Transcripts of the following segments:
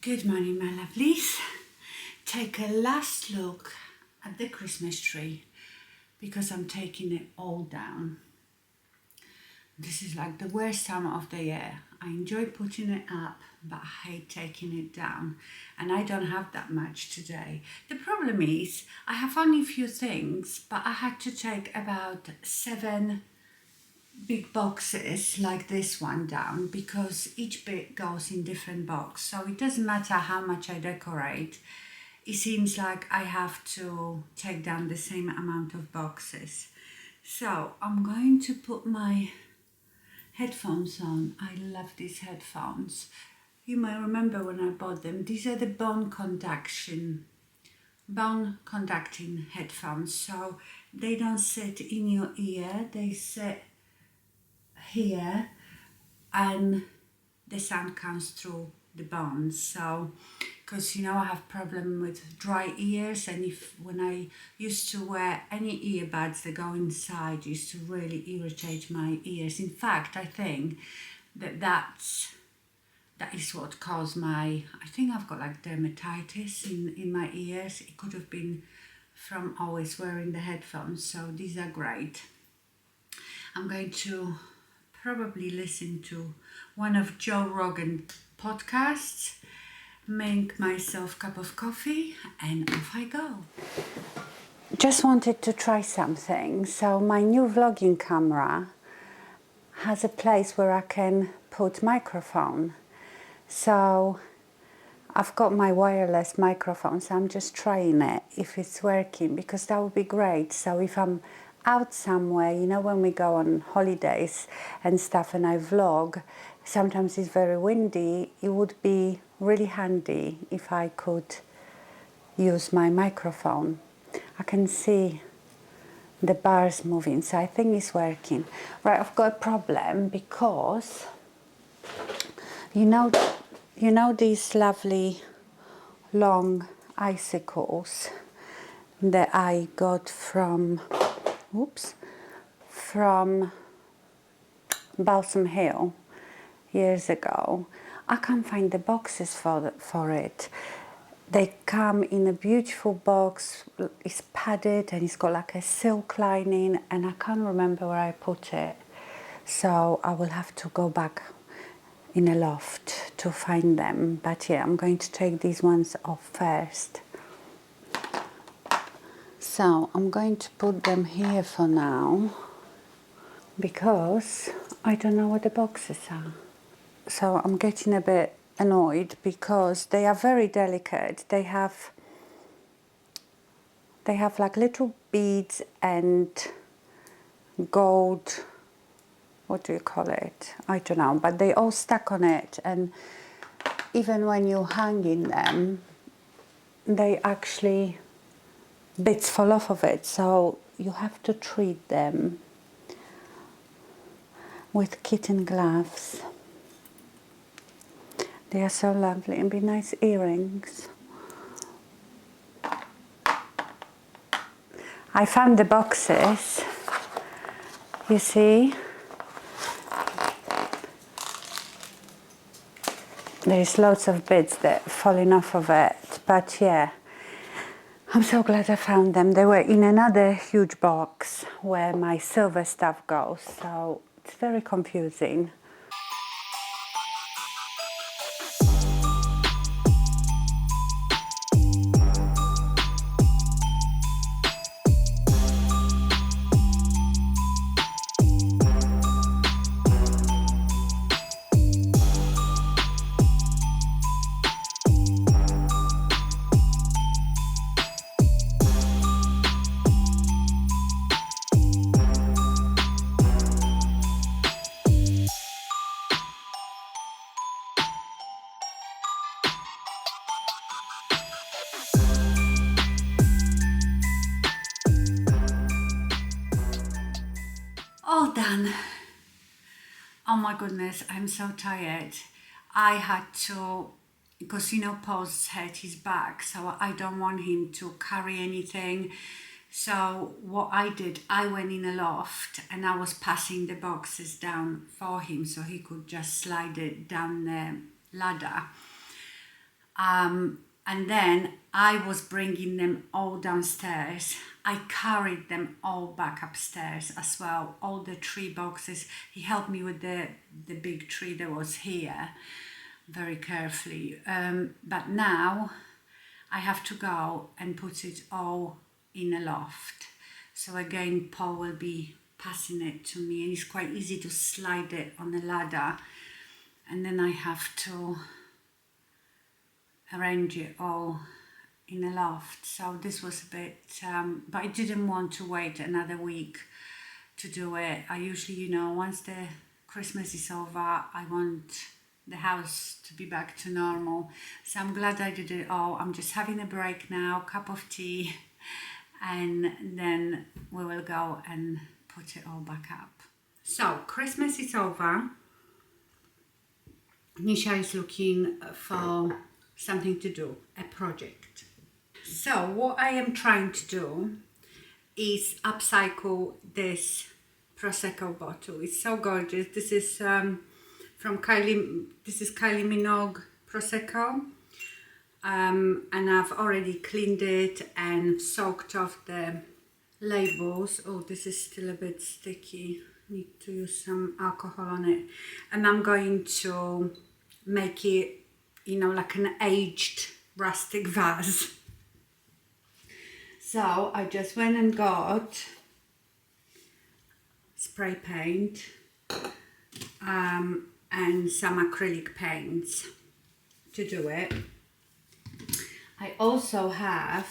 Good morning, my lovelies. Take a last look at the Christmas tree because I'm taking it all down. This is like the worst time of the year. I enjoy putting it up, but I hate taking it down. And I don't have that much today. The problem is I have only a few things, but I had to take about 7 big boxes like this one down because each bit goes in different box, so it doesn't matter how much I decorate, it seems like I have to take down the same amount of boxes. So I'm going to put my headphones on. I love these headphones. You might remember when I bought them. These are the bone conducting headphones, so they don't sit in your ear, they sit here and the sound comes through the bones. So because I have problem with dry ears, and when I used to wear any earbuds that go inside, it used to really irritate my ears. In fact, I think that is what caused I think I've got like dermatitis in my ears. It could have been from always wearing the headphones, so these are great. I'm going to probably listen to one of Joe Rogan's podcasts, make myself a cup of coffee, and off I go. Just wanted to try something. So my new vlogging camera has a place where I can put microphone. So I've got my wireless microphone, so I'm just trying it if it's working, because that would be great. So if I'm out somewhere, when we go on holidays and stuff and I vlog, sometimes it's very windy, it would be really handy if I could use my microphone. I can see the bars moving, so I think it's working. Right, I've got a problem because these lovely long icicles that I got from Balsam Hill years ago. I can't find the boxes for it. They come in a beautiful box, it's padded and it's got like a silk lining, and I can't remember where I put it. So I will have to go back in a loft to find them. But yeah, I'm going to take these ones off first. So I'm going to put them here for now because I don't know what the boxes are. So I'm getting a bit annoyed because they are very delicate. They have like little beads and gold, what do you call it? I don't know, but they all stuck on it, and even when you hang in them, they actually, bits fall off of it, so you have to treat them with kitten gloves. They are so lovely and be nice earrings. I found the boxes, you see. There's lots of bits that are falling off of it, but yeah, I'm so glad I found them. They were in another huge box where my silver stuff goes, so it's very confusing. All done. Oh my goodness, I'm so tired. I had to, because Paul's hurt his back, so I don't want him to carry anything. So what I did, I went in a loft and I was passing the boxes down for him so he could just slide it down the ladder. And then I was bringing them all downstairs. I carried them all back upstairs as well, all the tree boxes. He helped me with the big tree that was here very carefully. But now I have to go and put it all in a loft. So again, Paul will be passing it to me, and it's quite easy to slide it on the ladder. And then I have to arrange it all in a loft. So this was a bit, but I didn't want to wait another week to do it. I usually, you know, once the Christmas is over, I want the house to be back to normal. So I'm glad I did it all. I'm just having a break now, cup of tea, and then we will go and put it all back up. So Christmas is over. Nisha is looking for something to do, a project. So what I am trying to do is upcycle this Prosecco bottle. It's so gorgeous. This is from Kylie Minogue Prosecco. And I've already cleaned it and soaked off the labels. Oh, this is still a bit sticky. Need to use some alcohol on it. And I'm going to make it, you know, like an aged rustic vase. So I just went and got spray paint and some acrylic paints to do it. I also have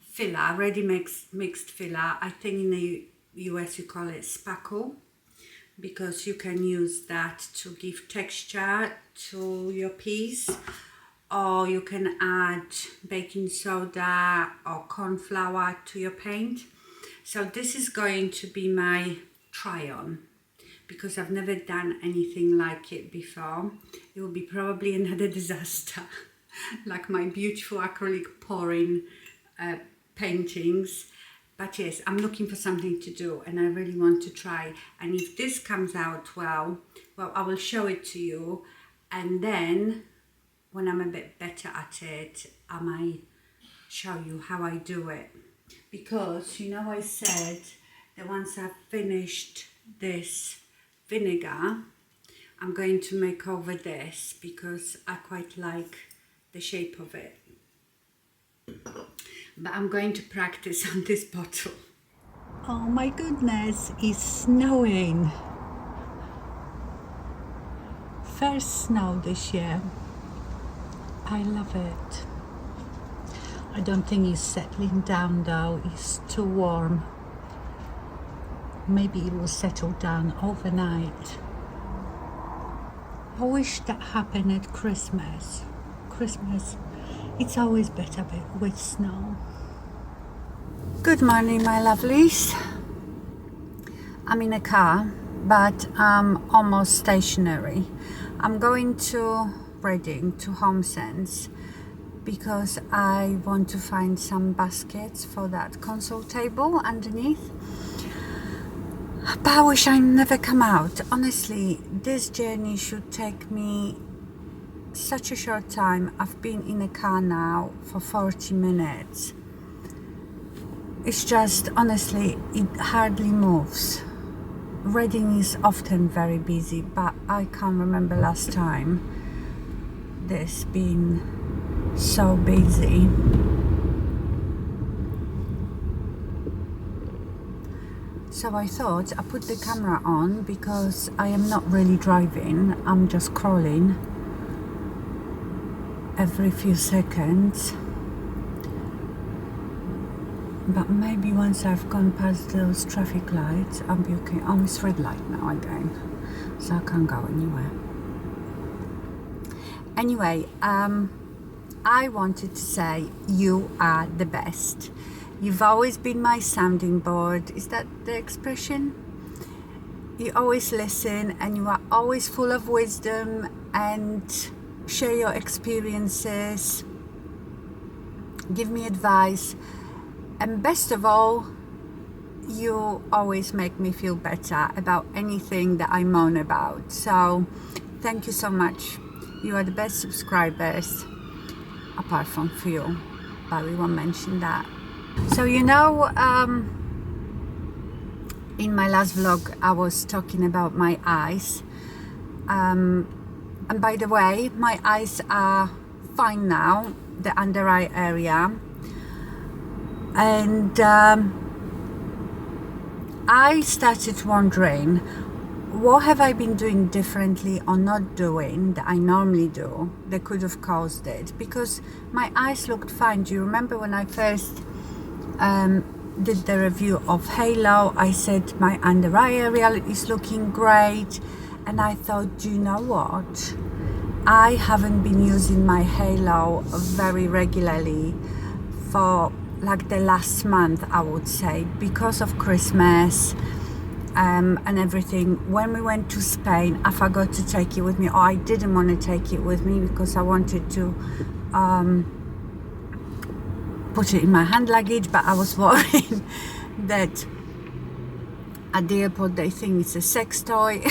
filler, ready mixed filler. I think in the US you call it spackle, because you can use that to give texture to your piece, or you can add baking soda or corn flour to your paint. So this is going to be my try on, because I've never done anything like it before. It will be probably another disaster like my beautiful acrylic pouring paintings. But yes, I'm looking for something to do and I really want to try. And if this comes out well, I will show it to you. And then when I'm a bit better at it, I might show you how I do it. Because, you know, I said that once I've finished this vinegar, I'm going to make over this because I quite like the shape of it. But I'm going to practice on this bottle. Oh my goodness, it's snowing. First snow this year. I love it. I don't think it's settling down though, it's too warm. Maybe it will settle down overnight. I wish that happened at Christmas. Christmas, it's always better with snow. Good morning, my lovelies. I'm in a car, but I'm almost stationary. I'm going to Reading, to Home Sense, because I want to find some baskets for that console table underneath. But I wish I never come out. Honestly, this journey should take me such a short time. I've been in a car now for 40 minutes. It's just, honestly, it hardly moves. Reading is often very busy, but I can't remember last time this being so busy. So I thought I put the camera on because I am not really driving, I'm just crawling every few seconds. But maybe once I've gone past those traffic lights, I'll be okay. Oh, it's red light now again, so I can't go anywhere. Anyway, I wanted to say you are the best. You've always been my sounding board. Is that the expression? You always listen and you are always full of wisdom and share your experiences, give me advice, and best of all, you always make me feel better about anything that I moan about. So thank you so much. You are the best subscribers, apart from few, but we won't mention that. So you know, in my last vlog I was talking about my eyes, and by the way, my eyes are fine now, the under eye area, and I started wondering, what have I been doing differently or not doing that I normally do that could have caused it? Because my eyes looked fine. Do you remember when I first did the review of Halo? I said my under eye area is looking great, and I thought, do you know what? I haven't been using my Halo very regularly for like the last month, I would say, because of Christmas and everything. When we went to Spain, I forgot to take it with me, or I didn't want to take it with me because I wanted to put it in my hand luggage, but I was worried that at the airport they think it's a sex toy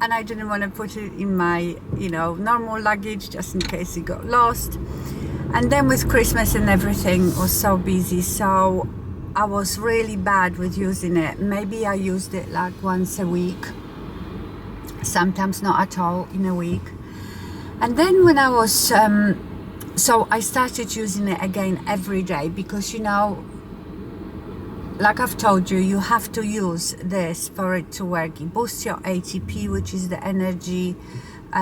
and I didn't want to put it in my, you know, normal luggage just in case it got lost. And then with Christmas and everything was so busy, so I was really bad with using it. Maybe I used it like once a week, sometimes not at all in a week. And then when I was so I started using it again every day, because you know, like I've told you, you have to use this for it to work. It boosts your ATP, which is the energy,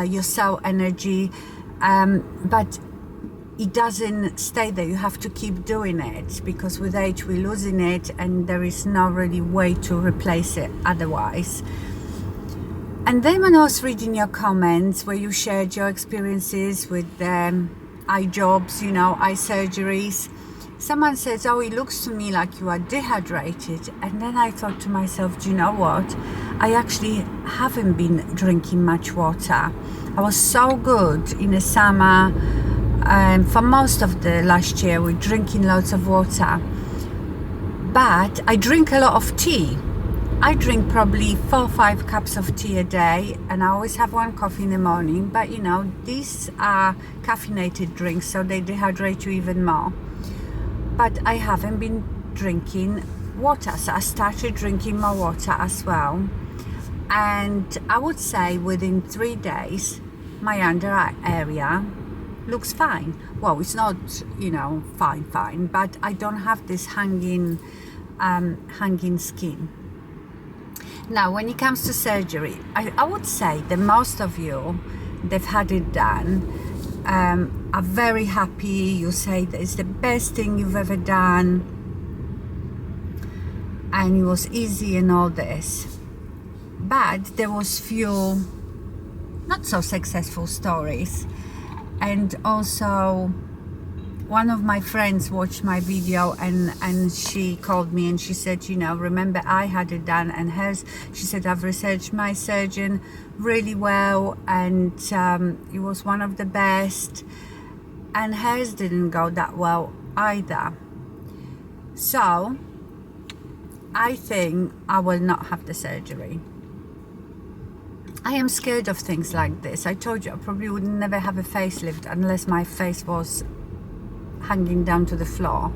your cell energy, but it doesn't stay there. You have to keep doing it, because with age we're losing it and there is no really way to replace it otherwise. And then when I was reading your comments where you shared your experiences with eye jobs, you know, eye surgeries, someone says, oh, it looks to me like you are dehydrated. And then I thought to myself, do you know what? I actually haven't been drinking much water. I was so good in the summer. For most of the last year, we're drinking loads of water. But I drink a lot of tea. I drink probably 4 or 5 cups of tea a day, and I always have 1 coffee in the morning. But you know, these are caffeinated drinks, so they dehydrate you even more. But I haven't been drinking water, so I started drinking more water as well. And I would say within 3 days, my under eye area looks fine. Well, it's not, you know, fine, but I don't have this hanging skin. Now, when it comes to surgery, I would say that most of you, they've had it done, are very happy. You say that it's the best thing you've ever done, and it was easy and all this. But there was few not so successful stories. And also, one of my friends watched my video and she called me and she said, you know, remember I had it done, and hers, she said, I've researched my surgeon really well, and it was one of the best, and hers didn't go that well either. So I think I will not have the surgery. I am scared of things like this. I told you I probably would never have a facelift unless my face was hanging down to the floor.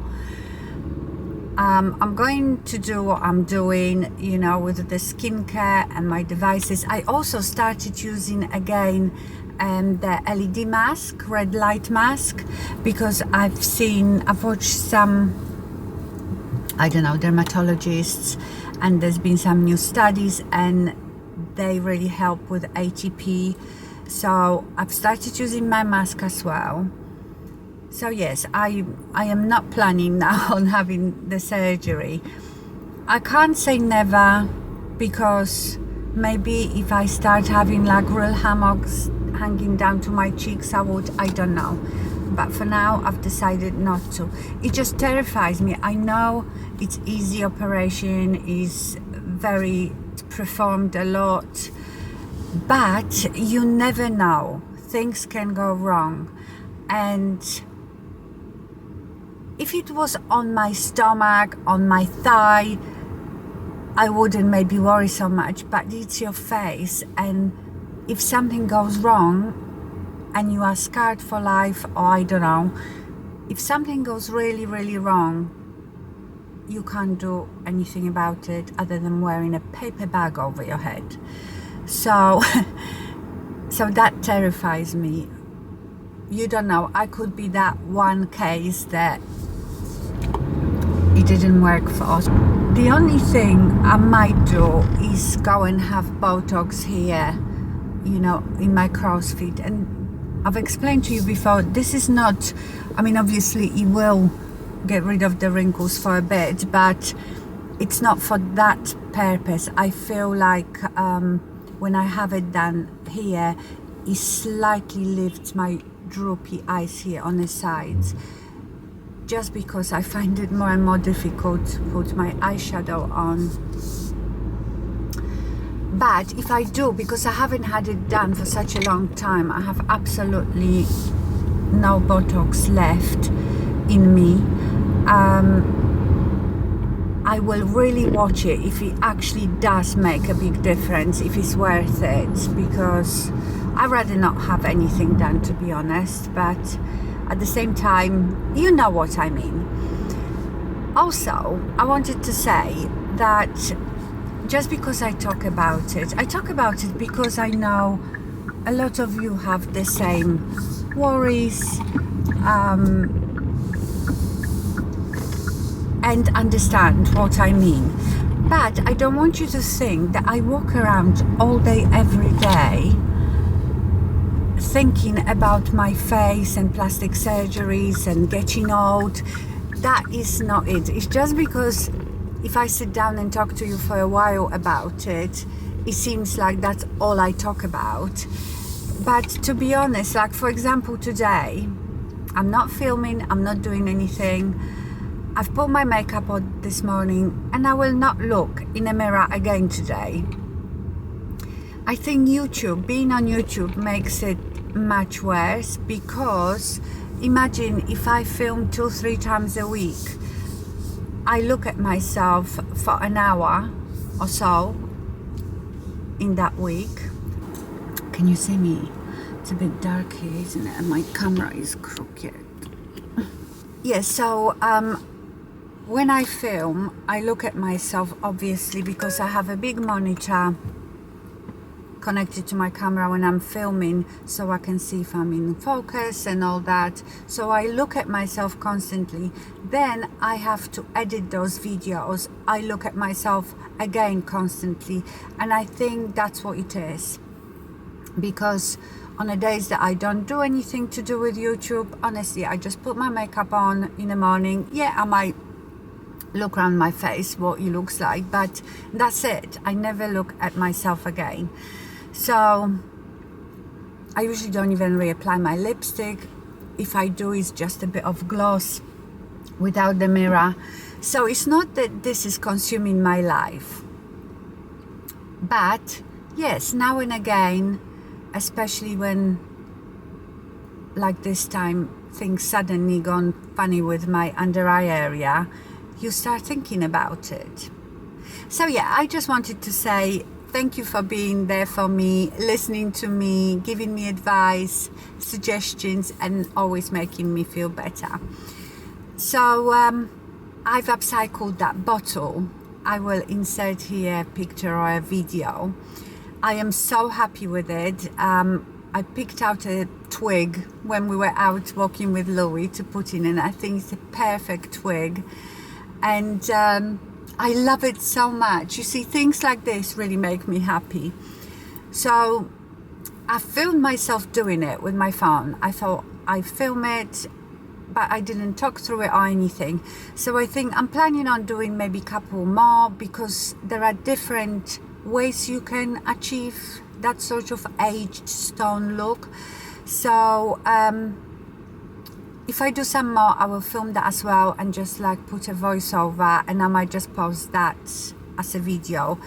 I'm going to do what I'm doing, you know, with the skincare and my devices. I also started using again the LED mask, red light mask, because I've watched some, I don't know, dermatologists, and there's been some new studies and they really help with ATP. So I've started using my mask as well. So yes, I am not planning now on having the surgery. I can't say never, because maybe if I start having like real hammocks hanging down to my cheeks, I would, I don't know. But for now, I've decided not to. It just terrifies me. I know it's easy operation, is very performed a lot, but you never know. Things can go wrong. And if it was on my stomach, on my thigh, I wouldn't maybe worry so much, but it's your face, and if something goes wrong and you are scarred for life, or I don't know, if something goes really, really wrong, you can't do anything about it other than wearing a paper bag over your head. So, so that terrifies me. You don't know, I could be that one case that it didn't work for us. The only thing I might do is go and have Botox here, you know, in my crow's feet. And I've explained to you before, this is not, I mean, obviously it will get rid of the wrinkles for a bit, but it's not for that purpose. I feel like when I have it done here, it slightly lifts my droopy eyes here on the sides, just because I find it more and more difficult to put my eyeshadow on. But if I do, because I haven't had it done for such a long time, I have absolutely no Botox left in me, I will really watch it if it actually does make a big difference, if it's worth it, because I'd rather not have anything done, to be honest, but at the same time, you know what I mean. Also, I wanted to say that just because I talk about it because I know a lot of you have the same worries and understand what I mean. But I don't want you to think that I walk around all day, every day, thinking about my face and plastic surgeries and getting old. That is not it. It's just because if I sit down and talk to you for a while about it, it seems like that's all I talk about. But to be honest, like for example today, I'm not filming, I'm not doing anything. I've put my makeup on this morning and I will not look in a mirror again today. I think being on YouTube makes it much worse, because imagine if I film 2-3 times a week, I look at myself for an hour or so in that week. Can you see me? It's a bit dark here, isn't it? And my camera is crooked. Yeah, so when I film, I look at myself, obviously, because I have a big monitor connected to my camera when I'm filming, so I can see if I'm in focus and all that. So I look at myself constantly. Then I have to edit those videos. I look at myself again constantly, and I think that's what it is. Because on the days that I don't do anything to do with YouTube, honestly, I just put my makeup on in the morning. Yeah, I might look around my face, what it looks like, but that's it. I never look at myself again. So I usually don't even reapply my lipstick. If I do, it's just a bit of gloss without the mirror. So it's not that this is consuming my life, but yes, now and again, especially when like this time things suddenly gone funny with my under eye area, you start thinking about it. So yeah, I just wanted to say thank you for being there for me, listening to me, giving me advice, suggestions, and always making me feel better. So I've upcycled that bottle. I will insert here a picture or a video. I am so happy with it. I picked out a twig when we were out walking with Louis to put in, and I think it's a perfect twig. And I love it so much. You see, things like this really make me happy. So I filmed myself doing it with my phone. I thought I'd film it, but I didn't talk through it or anything. So I think I'm planning on doing maybe a couple more, because there are different ways you can achieve that sort of aged stone look. So if I do some more, I will film that as well and just like put a voiceover, and I might just post that as a video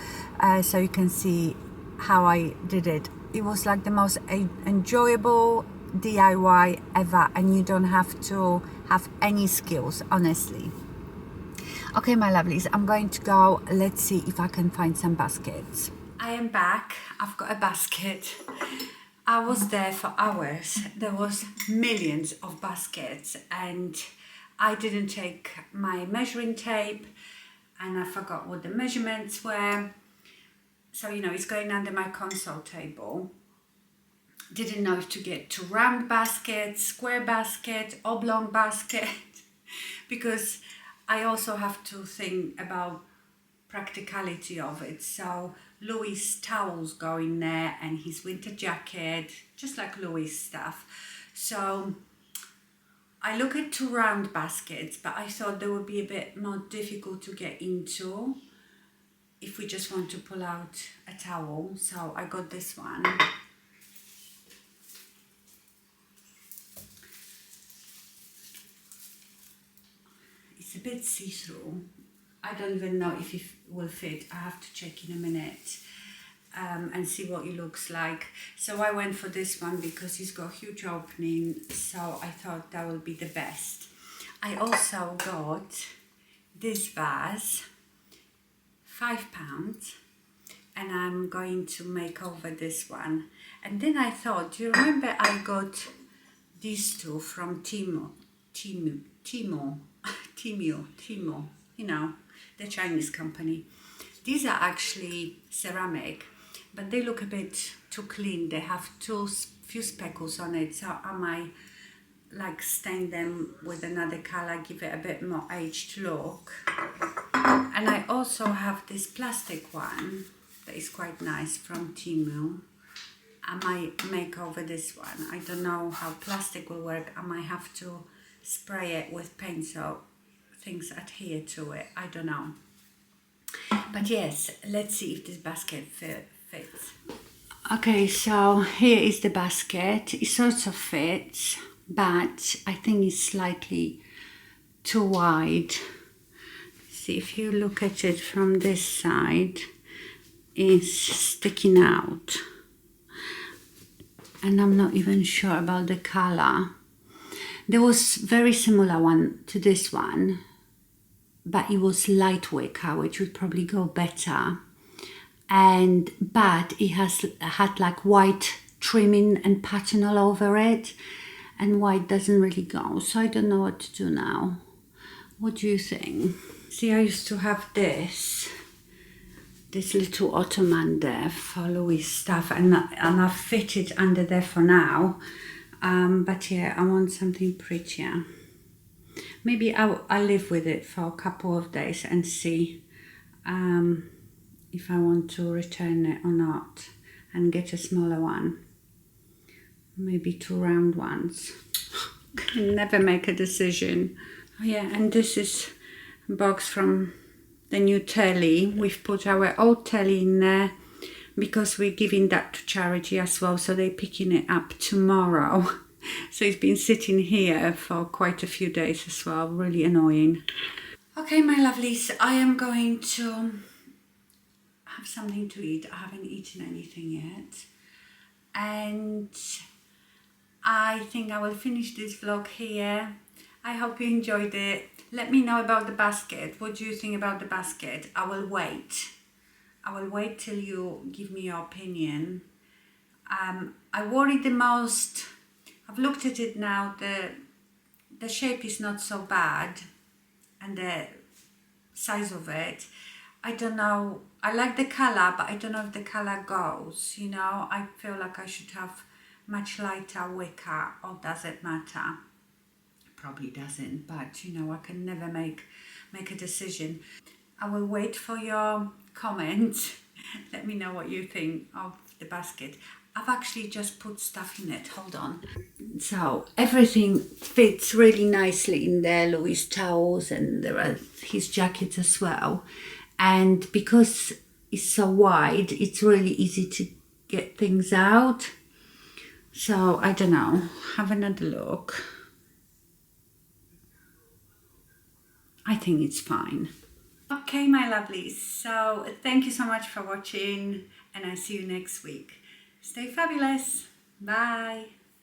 so you can see how I did it. It was like the most enjoyable DIY ever, and you don't have to have any skills, honestly. Okay, my lovelies, I'm going to go. Let's see if I can find some baskets. I am back. I've got a basket. I was there for hours. There was millions of baskets and I didn't take my measuring tape and I forgot what the measurements were. So, you know, it's going under my console table. Didn't know if to get to round basket, square basket, oblong basket, because I also have to think about practicality of it. So Louis' towels go in there and his winter jacket, just like Louis' stuff. So I look at 2 round baskets, but I thought they would be a bit more difficult to get into if we just want to pull out a towel. So I got this one. It's a bit see-through. I don't even know if it will fit. I have to check in a minute and see what it looks like. So I went for this one because it's got a huge opening, so I thought that will be the best. I also got this vase, £5, and I'm going to make over this one. And then I thought, do you remember I got these 2 from Timo, you know, the Chinese company. These are actually ceramic, but they look a bit too clean. They have few speckles on it, so I might like stain them with another color, give it a bit more aged look. And I also have this plastic one that is quite nice from Temu. I might make over this one. I don't know how plastic will work. I might have to spray it with paint so things adhere to it. I don't know. But yes, let's see if this basket fits. Okay, so here is the basket. It sort of fits, but I think it's slightly too wide. See, if you look at it from this side, it's sticking out. And I'm not even sure about the color. There was very similar one to this one, but it was light wicker, which would probably go better. But it had like white trimming and pattern all over it, and white doesn't really go. So I don't know what to do now. What do you think? See, I used to have this little ottoman there for Louis' stuff, and I've fitted under there for now. But yeah, I want something prettier. Maybe I'll live with it for a couple of days and see if I want to return it or not and get a smaller one. Maybe 2 round ones. Can never make a decision. Oh yeah, and this is a box from the new telly. We've put our old telly in there because we're giving that to charity as well, so they're picking it up tomorrow. So it's been sitting here for quite a few days as well, really annoying. Okay, my lovelies, I am going to have something to eat. I haven't eaten anything yet. And I think I will finish this vlog here. I hope you enjoyed it. Let me know about the basket. What do you think about the basket? I will wait. I will wait till you give me your opinion. I worry the most. I've looked at it now. The shape is not so bad, and the size of it. I don't know. I like the color, but I don't know if the color goes. You know, I feel like I should have much lighter wicker, or does it matter? Probably doesn't, but you know, I can never make a decision. I will wait for your comments. Let me know what you think of the basket. I've actually just put stuff in it. Hold on. So everything fits really nicely in there. Louis' towels, and there are his jackets as well. And because it's so wide, it's really easy to get things out. So I don't know. Have another look. I think it's fine. Okay, my lovelies. So thank you so much for watching, and I'll see you next week. Stay fabulous. Bye.